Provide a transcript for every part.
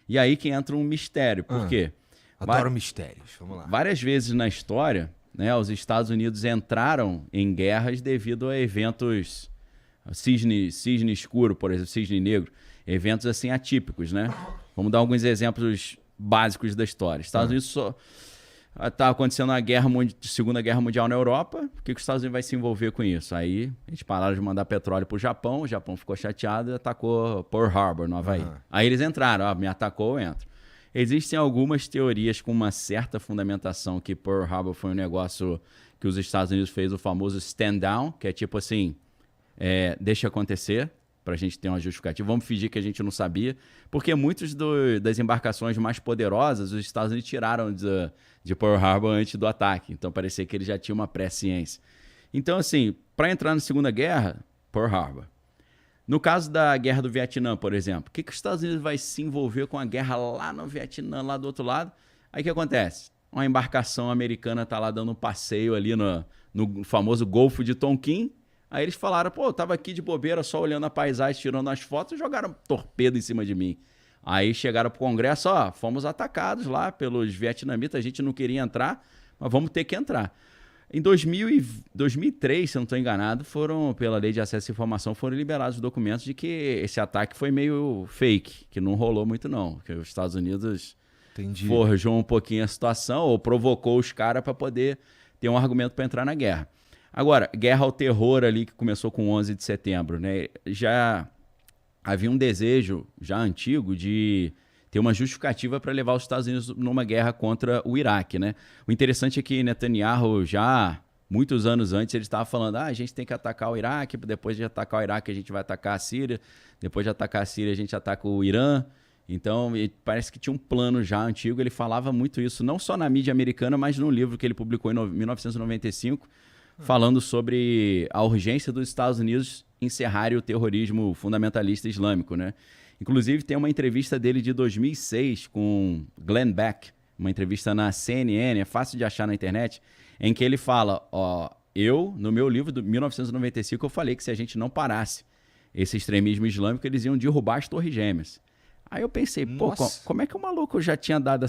E aí que entra um mistério. Por quê? Adoro mistérios. Vamos lá. Várias vezes na história, né, os Estados Unidos entraram em guerras devido a eventos, cisne escuro, por exemplo, cisne negro, eventos assim atípicos, né? Vamos dar alguns exemplos básicos da história. Estados Unidos só tá acontecendo a Segunda Guerra Mundial na Europa. Por que os Estados Unidos vai se envolver com isso? Aí eles pararam de mandar petróleo pro Japão, o Japão ficou chateado e atacou Pearl Harbor, no Havaí. Aí eles entraram, me atacou, eu entro. Existem algumas teorias com uma certa fundamentação que Pearl Harbor foi um negócio que os Estados Unidos fez, o famoso stand down, que é tipo assim, deixa acontecer, pra gente ter uma justificativa. Vamos fingir que a gente não sabia, porque muitas das embarcações mais poderosas, os Estados Unidos tiraram de Pearl Harbor antes do ataque. Então parecia que ele já tinha uma pré-ciência. Então, assim, para entrar na Segunda Guerra, Pearl Harbor. No caso da Guerra do Vietnã, por exemplo, o que os Estados Unidos vai se envolver com a guerra lá no Vietnã, lá do outro lado? Aí o que acontece? Uma embarcação americana tá lá dando um passeio ali no famoso Golfo de Tonkin. Aí eles falaram, pô, eu tava aqui de bobeira, só olhando a paisagem, tirando as fotos, e jogaram torpedo em cima de mim. Aí chegaram pro Congresso, fomos atacados lá pelos vietnamitas, a gente não queria entrar, mas vamos ter que entrar. Em 2003, se eu não estou enganado, pela Lei de Acesso à Informação, foram liberados os documentos de que esse ataque foi meio fake, que não rolou muito não, que os Estados Unidos forjou um pouquinho a situação ou provocou os caras para poder ter um argumento para entrar na guerra. Agora, guerra ao terror ali que começou com 11 de setembro, né? Já havia um desejo já antigo de ter uma justificativa para levar os Estados Unidos numa guerra contra o Iraque, né? O interessante é que Netanyahu já, muitos anos antes, ele estava falando, a gente tem que atacar o Iraque, depois de atacar o Iraque a gente vai atacar a Síria, depois de atacar a Síria a gente ataca o Irã. Então, parece que tinha um plano já antigo, ele falava muito isso, não só na mídia americana, mas num livro que ele publicou em 1995, falando sobre a urgência dos Estados Unidos encerrarem o terrorismo fundamentalista islâmico, né? Inclusive, tem uma entrevista dele de 2006 com Glenn Beck, uma entrevista na CNN, é fácil de achar na internet, em que ele fala, no meu livro de 1995, eu falei que se a gente não parasse esse extremismo islâmico, eles iam derrubar as Torres Gêmeas. Aí eu pensei, como é que o maluco já tinha dado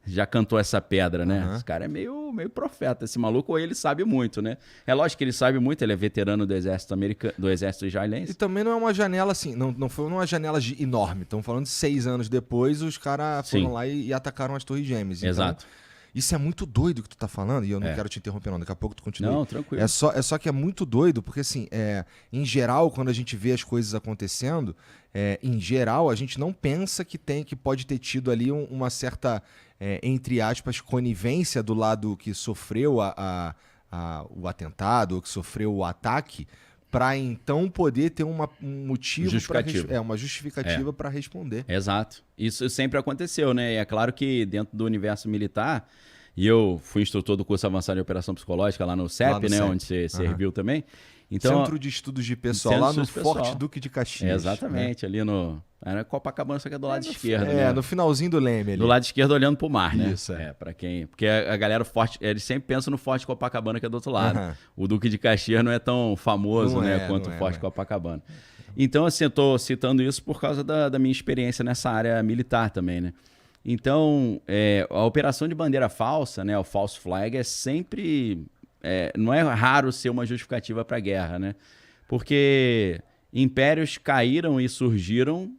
já cantou essa pedra, né? Esse cara é meio profeta, esse maluco, ou ele sabe muito, né? É lógico que ele sabe muito, ele é veterano do exército americano, do exército israelense. E também não é uma janela assim, não foi uma janela enorme. Estamos falando de 6 anos depois, os caras foram lá e atacaram as Torres Gêmeas. Então, exato. Isso é muito doido que tu tá falando, e eu não quero te interromper não, daqui a pouco tu continua. Não, tranquilo. É só que é muito doido, porque assim, em geral, quando a gente vê as coisas acontecendo, em geral, a gente não pensa que pode ter tido ali uma certa, entre aspas, conivência do lado que sofreu o atentado, ou que sofreu o ataque, para então poder ter um motivo, uma justificativa para responder. Exato. Isso sempre aconteceu, né? E é claro que dentro do universo militar, e eu fui instrutor do curso avançado de operação psicológica lá no CEP, né? CEP. Onde você serviu também. Então, Centro de Estudos de Pessoal, lá no Forte Duque de Caxias. Exatamente, ali era Copacabana, só que é do lado esquerdo, né? No finalzinho do Leme ali. Do lado esquerdo olhando pro mar, né? Isso, para quem... Porque a galera Forte, eles sempre pensam no Forte Copacabana, que é do outro lado. O Duque de Caxias não é tão famoso, quanto o Forte Copacabana. Então, assim, eu tô citando isso por causa da minha experiência nessa área militar também, né? Então, a operação de bandeira falsa, né? O false flag é sempre... não é raro ser uma justificativa para a guerra, né? Porque impérios caíram e surgiram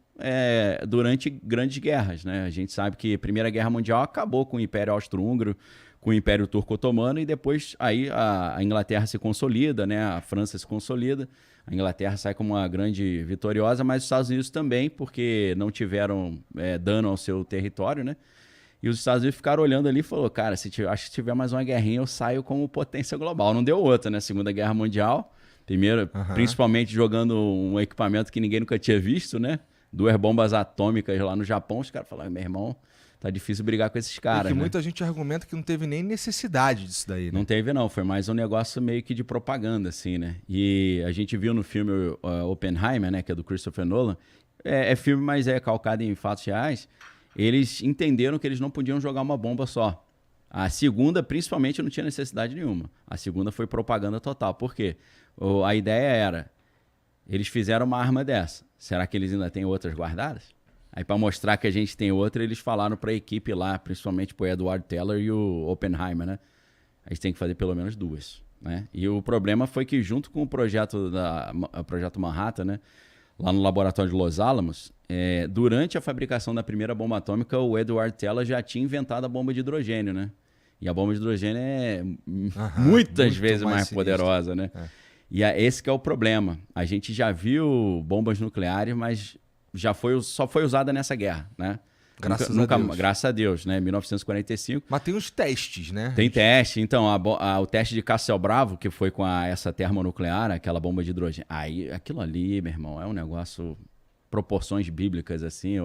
durante grandes guerras, né? A gente sabe que a Primeira Guerra Mundial acabou com o Império Austro-Húngaro, com o Império Turco-Otomano, e depois aí a Inglaterra se consolida, né? A França se consolida, a Inglaterra sai como uma grande vitoriosa, mas os Estados Unidos também, porque não tiveram dano ao seu território, né? E os Estados Unidos ficaram olhando ali e falaram, cara, acho que tiver mais uma guerrinha, eu saio como potência global. Não deu outra, né? Segunda Guerra Mundial, principalmente jogando um equipamento que ninguém nunca tinha visto, né? 2 bombas atômicas lá no Japão. Os caras falaram, meu irmão, tá difícil brigar com esses caras, que né? Muita gente argumenta que não teve nem necessidade disso daí, né? Não teve, não. Foi mais um negócio meio que de propaganda, assim, né? E a gente viu no filme Oppenheimer, né? Que é do Christopher Nolan. É filme, mas é calcado em fatos reais. Eles entenderam que eles não podiam jogar uma bomba só. A segunda, principalmente, não tinha necessidade nenhuma. A segunda foi propaganda total. Por quê? A ideia era, eles fizeram uma arma dessa. Será que eles ainda têm outras guardadas? Aí para mostrar que a gente tem outra, eles falaram para a equipe lá, principalmente pro Edward Teller e o Oppenheimer, né? A gente tem que fazer pelo menos 2, né? E o problema foi que junto com o projeto projeto Manhattan, né? Lá no laboratório de Los Alamos, durante a fabricação da primeira bomba atômica, o Edward Teller já tinha inventado a bomba de hidrogênio, né? E a bomba de hidrogênio é muitas vezes mais poderosa, né? E esse que é o problema. A gente já viu bombas nucleares, mas só foi usada nessa guerra, né? Graças a Deus. Graças a Deus, né? 1945. Mas tem uns testes, né? Tem teste. Então, o teste de Castelo Bravo, que foi com essa termonuclear, aquela bomba de hidrogênio. Aí, aquilo ali, meu irmão, é um negócio... Proporções bíblicas, assim,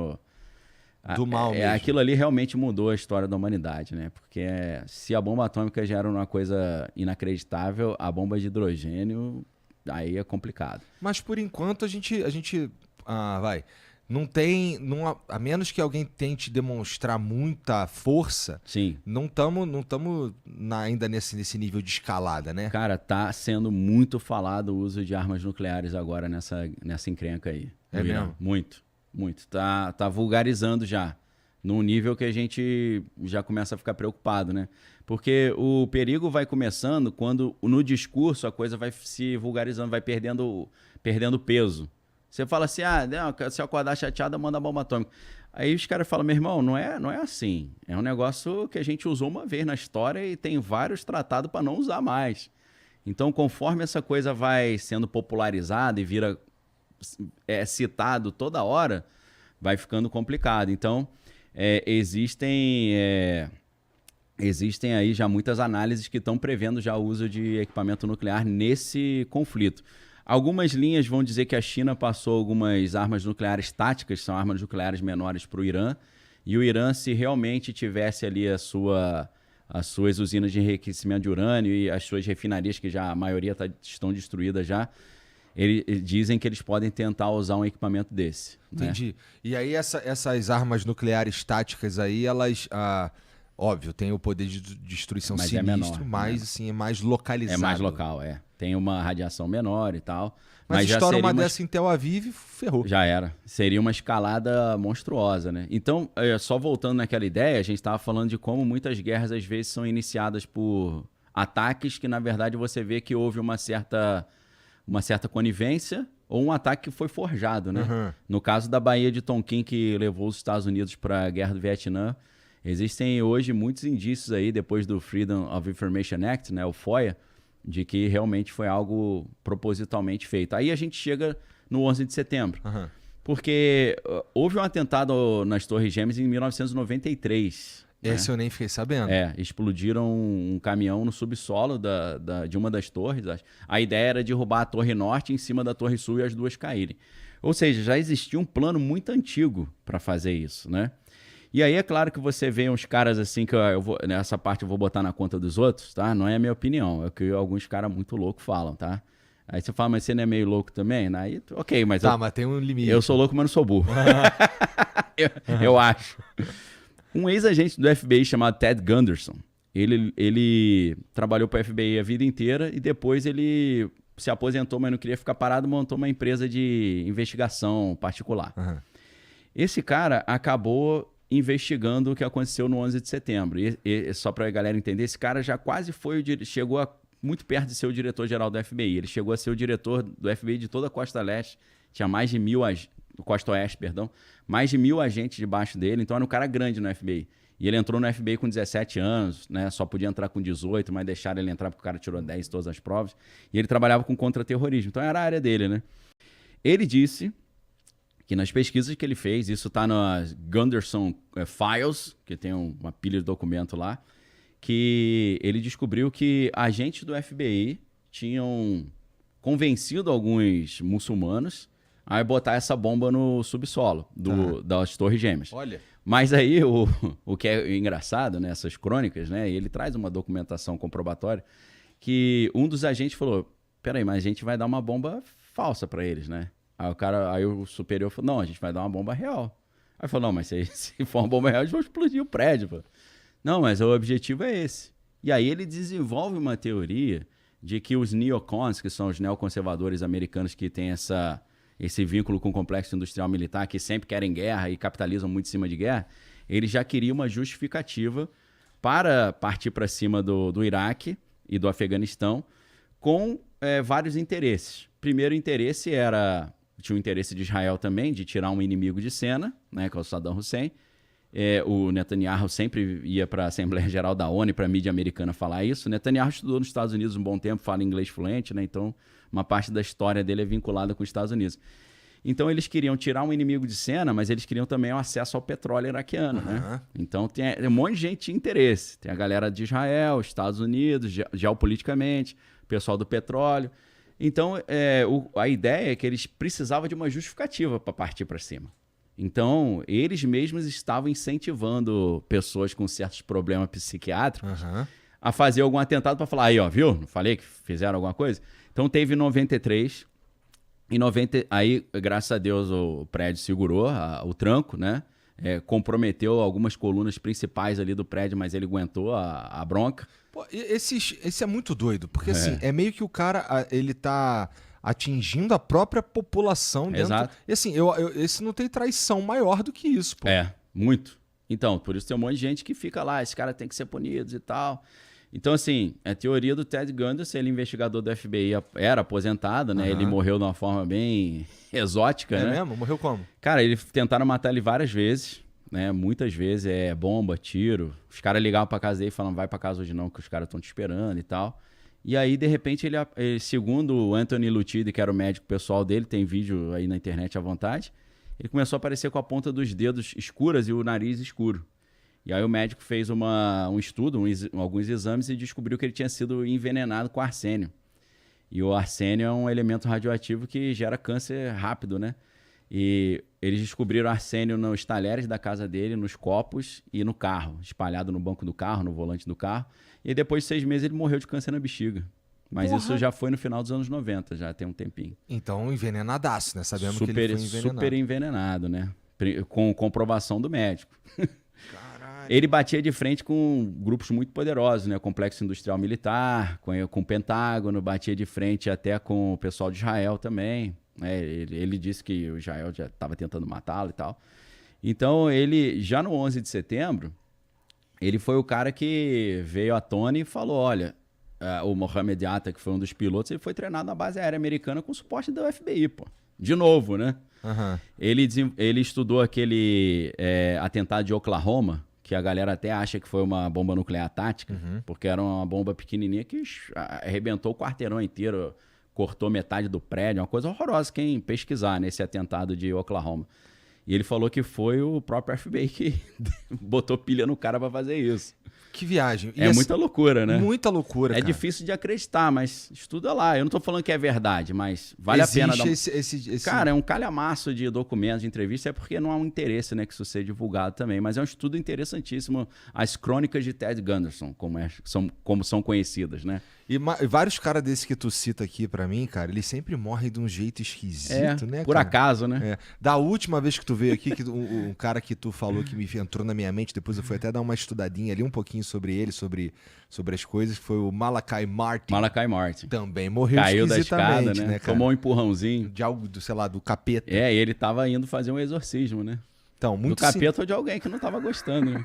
do mal mesmo. Aquilo ali realmente mudou a história da humanidade, né? Porque se a bomba atômica já era uma coisa inacreditável, a bomba de hidrogênio, aí é complicado. Mas por enquanto a gente não tem, a menos que alguém tente demonstrar muita força, sim, não estamos ainda nesse nível de escalada, né? Cara, tá sendo muito falado o uso de armas nucleares agora nessa encrenca aí. É mesmo? Muito. Tá vulgarizando já, num nível que a gente já começa a ficar preocupado, né? Porque o perigo vai começando quando no discurso a coisa vai se vulgarizando, vai perdendo peso. Você fala assim, se eu acordar chateado, manda bomba atômica. Aí os caras falam, meu irmão, não é assim. É um negócio que a gente usou uma vez na história e tem vários tratados para não usar mais. Então, conforme essa coisa vai sendo popularizada e vira citado toda hora, vai ficando complicado. Então, existem aí já muitas análises que estão prevendo já o uso de equipamento nuclear nesse conflito. Algumas linhas vão dizer que a China passou algumas armas nucleares táticas, são armas nucleares menores para o Irã, e o Irã, se realmente tivesse ali as suas usinas de enriquecimento de urânio e as suas refinarias, que já a maioria estão destruídas já, eles dizem que eles podem tentar usar um equipamento desse. Entendi. Né? E aí essas armas nucleares táticas aí, elas, óbvio, têm o poder de destruição mas sinistro, mas assim, é mais localizado. É mais local, Tem uma radiação menor e tal. Mas estoura uma dessa em Tel Aviv, ferrou. Já era. Seria uma escalada monstruosa, né? Então, só voltando naquela ideia, a gente estava falando de como muitas guerras às vezes são iniciadas por ataques que, na verdade, você vê que houve uma certa conivência ou um ataque que foi forjado, né? Uhum. No caso da Baía de Tonkin, que levou os Estados Unidos para a Guerra do Vietnã, existem hoje muitos indícios aí, depois do Freedom of Information Act, né, o FOIA, de que realmente foi algo propositalmente feito. Aí a gente chega no 11 de setembro. Uhum. Porque houve um atentado nas Torres Gêmeas em 1993. Esse eu nem fiquei sabendo. Explodiram um caminhão no subsolo de uma das torres. A ideia era derrubar a Torre Norte em cima da Torre Sul e as duas caírem. Ou seja, já existia um plano muito antigo para fazer isso, né? E aí é claro que você vê uns caras assim, que nessa parte eu vou botar na conta dos outros, tá? Não é a minha opinião, é o que alguns caras muito loucos falam, tá? Aí você fala, mas você não é meio louco também? Aí, ok, mas... mas tem um limite. Eu sou louco, mas não sou burro. eu acho. Um ex-agente do FBI chamado Ted Gunderson, ele trabalhou para o FBI a vida inteira e depois ele se aposentou, mas não queria ficar parado, montou uma empresa de investigação particular. Uhum. Esse cara acabou investigando o que aconteceu no 11 de setembro. E só para a galera entender, esse cara já quase chegou muito perto de ser o diretor-geral do FBI. Ele chegou a ser o diretor do FBI de toda a Costa Leste. Tinha mais de 1.000... Costa Oeste, perdão. Mais de 1.000 agentes debaixo dele. Então era um cara grande no FBI. E ele entrou no FBI com 17 anos, né? Só podia entrar com 18, mas deixaram ele entrar porque o cara tirou 10 todas as provas. E ele trabalhava com contra-terrorismo. Então era a área dele, né? Ele disse que nas pesquisas que ele fez, isso está nas Gunderson Files, que tem uma pilha de documento lá, que ele descobriu que agentes do FBI tinham convencido alguns muçulmanos a botar essa bomba no subsolo das Torres Gêmeas. Olha. Mas aí, o que é engraçado, né, essas crônicas, né, e ele traz uma documentação comprobatória, que um dos agentes falou, peraí, mas a gente vai dar uma bomba falsa para eles, né? Aí o superior falou, não, a gente vai dar uma bomba real. Aí falou, não, mas se for uma bomba real, eles vão explodir o prédio. Pô. Não, mas o objetivo é esse. E aí ele desenvolve uma teoria de que os neocons, que são os neoconservadores americanos que têm esse vínculo com o complexo industrial militar, que sempre querem guerra e capitalizam muito em cima de guerra, eles já queriam uma justificativa para partir para cima do Iraque e do Afeganistão com vários interesses. Primeiro interesse tinha o interesse de Israel também, de tirar um inimigo de cena, né, que é o Saddam Hussein. O Netanyahu sempre ia para a Assembleia Geral da ONU, para a mídia americana falar isso. O Netanyahu estudou nos Estados Unidos um bom tempo, fala inglês fluente, né? Então uma parte da história dele é vinculada com os Estados Unidos. Então eles queriam tirar um inimigo de cena, mas eles queriam também o acesso ao petróleo iraquiano, né? Então tem um monte de gente tinha interesse. Tem a galera de Israel, Estados Unidos, geopoliticamente, o pessoal do petróleo. Então a ideia é que eles precisavam de uma justificativa para partir para cima. Então, eles mesmos estavam incentivando pessoas com certos problemas psiquiátricos a fazer algum atentado para falar, aí, ó, viu? Não falei que fizeram alguma coisa? Então, teve em 93, aí, graças a Deus, o prédio segurou o tranco, né? Comprometeu algumas colunas principais ali do prédio, mas ele aguentou a bronca. Pô, esse é muito doido, porque assim, é meio que o cara, ele tá atingindo a própria população dentro. Exato. E assim, esse não tem traição maior do que isso, pô. Muito. Então, por isso tem um monte de gente que fica lá, esse cara tem que ser punido e tal. Então, assim, a teoria do Ted Gunderson, ele investigador do FBI, era aposentado, né? Ele morreu de uma forma bem exótica, né? É mesmo? Morreu como? Cara, eles tentaram matar ele várias vezes, né? Muitas vezes, bomba, tiro. Os caras ligavam pra casa dele e falavam, vai pra casa hoje não, que os caras estão te esperando e tal. E aí, de repente, ele, segundo o Anthony Lutidi, que era o médico pessoal dele, tem vídeo aí na internet à vontade, ele começou a aparecer com a ponta dos dedos escuras e o nariz escuro. E aí o médico fez um estudo, alguns exames e descobriu que ele tinha sido envenenado com arsênio. E o arsênio é um elemento radioativo que gera câncer rápido, né? E eles descobriram arsênio nos talheres da casa dele, nos copos e no carro, espalhado no banco do carro, no volante do carro. E depois de 6 meses ele morreu de câncer na bexiga. Mas isso já foi no final dos anos 90, já tem um tempinho. Então envenenadaço, né? Sabemos que ele foi envenenado. Super envenenado, né? Com comprovação do médico. Caralho. Ele batia de frente com grupos muito poderosos, né? Complexo Industrial Militar, com o Pentágono, batia de frente até com o pessoal de Israel também. Ele disse que o Israel já estava tentando matá-lo e tal. Então, ele, já no 11 de setembro, ele foi o cara que veio à tona e falou, olha, o Mohamed Atta, que foi um dos pilotos, ele foi treinado na base aérea americana com suporte da FBI, pô. De novo, né? Ele estudou aquele atentado de Oklahoma, que a galera até acha que foi uma bomba nuclear tática, porque era uma bomba pequenininha que arrebentou o quarteirão inteiro, cortou metade do prédio, uma coisa horrorosa quem pesquisar nesse atentado de Oklahoma. E ele falou que foi o próprio FBI que botou pilha no cara para fazer isso. Que viagem. Muita loucura, né? Muita loucura, cara. É difícil de acreditar, mas estuda lá. Eu não tô falando que é verdade, mas vale a pena dar Cara, é um calhamaço de documentos, de entrevista, é porque não há um interesse, né, que isso seja divulgado também. Mas é um estudo interessantíssimo. As crônicas de Ted Gunderson, como são conhecidas, né? E vários caras desses que tu cita aqui pra mim, cara, eles sempre morrem de um jeito esquisito, né, por cara? acaso, né? Da última vez que tu veio aqui, um cara que tu falou que me entrou na minha mente, depois eu fui até dar uma estudadinha ali um pouquinho sobre ele, sobre as coisas, foi o Malachi Martin. Malachi Martin. Também morreu Caiu da escada, né? cara? Tomou um empurrãozinho. De algo, sei lá, do capeta. E ele tava indo fazer um exorcismo, né? Então, muito do capeta ou de alguém que não tava gostando, né?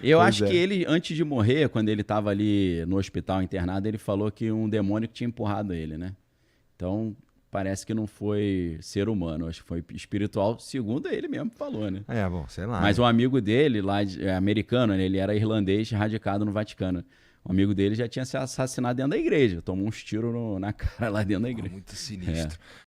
Eu acho que ele, antes de morrer, quando ele estava ali no hospital internado, ele falou que um demônio tinha empurrado ele, né? Então, parece que não foi ser humano, acho que foi espiritual, segundo ele mesmo falou, né? Bom, sei lá. Mas um amigo dele, lá americano, né? Ele era irlandês, radicado no Vaticano. Um amigo dele já tinha se assassinado dentro da igreja, tomou uns tiros na cara lá dentro da igreja. Muito sinistro.